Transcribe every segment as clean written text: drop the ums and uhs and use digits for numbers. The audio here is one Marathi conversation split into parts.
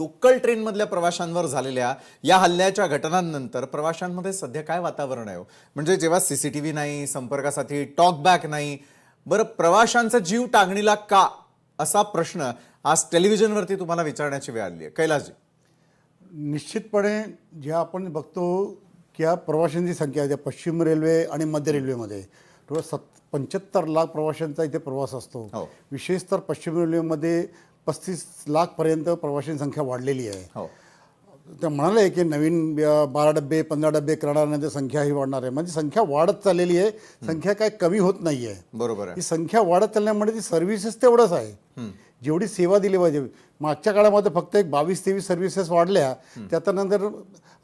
लोकल ट्रेनमधल्या प्रवाशांवर झालेल्या या हल्ल्याच्या घटनांनंतर प्रवाशांमध्ये सध्या काय वातावरण आहे हो? म्हणजे जेव्हा सीसीटीव्ही नाही, संपर्कासाठी टॉक बॅक नाही, बरं प्रवाशांचा जीव टांगणीला का, असा प्रश्न आज टेलिव्हिजनवरती तुम्हाला विचारण्याची वेळ आली आहे. कैलासजी, निश्चितपणे जे आपण बघतो की या प्रवाशांची संख्या आहे पश्चिम रेल्वे आणि मध्य रेल्वेमध्ये 75 लाख प्रवाशांचा इथे प्रवास असतो. हो. विशेषतः पश्चिम रेल्वेमध्ये 35 लाखपर्यंत प्रवाशांची संख्या वाढलेली आहे. हो, ते म्हणाले की नवीन 12 डबे 15 डबे करणाऱ्यांची संख्या ही वाढणार आहे. म्हणजे संख्या वाढत चाललेली आहे, संख्या काय कमी होत नाही आहे. बरोबर आहे. ही संख्या वाढत चालल्यामुळे ती सर्व्हिसेस तेवढंच आहे, जेवढी सेवा दिली पाहिजे. मागच्या काळामध्ये फक्त एक 22-23 सर्व्हिसेस वाढल्या, त्याच्यानंतर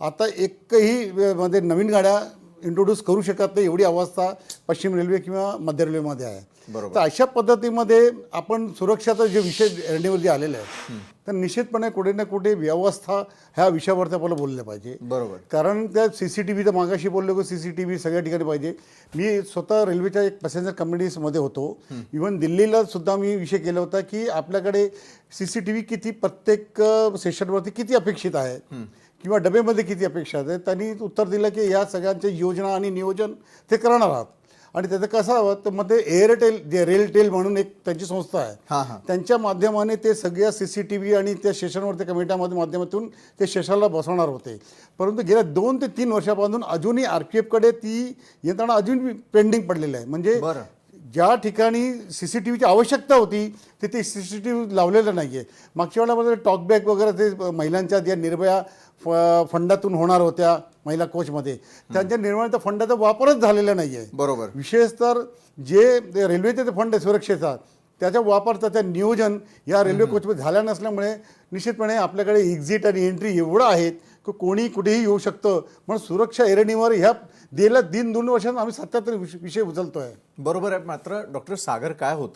आता एकही मध्ये नवीन गाड्या इंट्रोड्यूस करू शकत नाही, एवढी अवस्था पश्चिम रेल्वे किंवा मध्य रेल्वेमध्ये आहे. बरोबर. तर अशा पद्धतीमध्ये आपण सुरक्षाचा जे विषय ऐरणीवर जे आलेला आहे, तर निश्चितपणे कुठे ना कुठे व्यवस्था ह्या विषयावरती आपल्याला बोललं पाहिजे. बरोबर. कारण त्या CCTV तर मागाशी बोललो की CCTV सगळ्या ठिकाणी पाहिजे. मी स्वतः रेल्वेच्या एक पॅसेंजर कम्युनिटीमध्ये होतो. इव्हन दिल्लीला सुद्धा मी विषय केला होता की आपल्याकडे CCTV किती प्रत्येक सेशनवरती किती अपेक्षित आहे किंवा डबेमध्ये किती अपेक्षा आहे. त्यांनी उत्तर दिलं की या सगळ्यांचे योजना आणि नियोजन ते करणार आहात. आणि त्याचं कसं हवं तर मध्ये एअरटेल जे रेलटेल म्हणून एक त्यांची संस्था आहे, त्यांच्या माध्यमाने ते सगळ्या CCTV आणि त्या स्टेशनवरती कमिट्यामध्ये माध्यमातून ते स्टेशनला बसवणार होते. परंतु गेल्या 2 ते 3 वर्षापासून अजूनही RPFकडे ती येताना अजून पेंडिंग पडलेलं आहे. म्हणजे ज्या ठिकाणी CCTVची आवश्यकता होती तिथे CCTV लावलेलं नाही आहे. मागच्या वेळेला टॉकबॅक वगैरे ते महिलांच्या ज्या निर्भया फंडातून होणार होत्या महिला कोचमध्ये, त्यांच्या निर्माणाच्या फंडाचा वापरच झालेला नाही आहे. बरोबर. विशेषतः जे रेल्वेचे ते फंड आहे सुरक्षेचा, त्याचा वापर त्याचं नियोजन या रेल्वे कोचमध्ये झाला नसल्यामुळे निश्चितपणे आपल्याकडे एक्झिट आणि एंट्री एवढं आहेत की कोणी कुठेही येऊ शकतं. म्हणून सुरक्षा ऐरणीवर ह्या गेल्या 2 वर्षांत आम्ही 77 विषय उचलतो आहे. बरोबर आहे. मात्र डॉक्टर सागर, काय होतं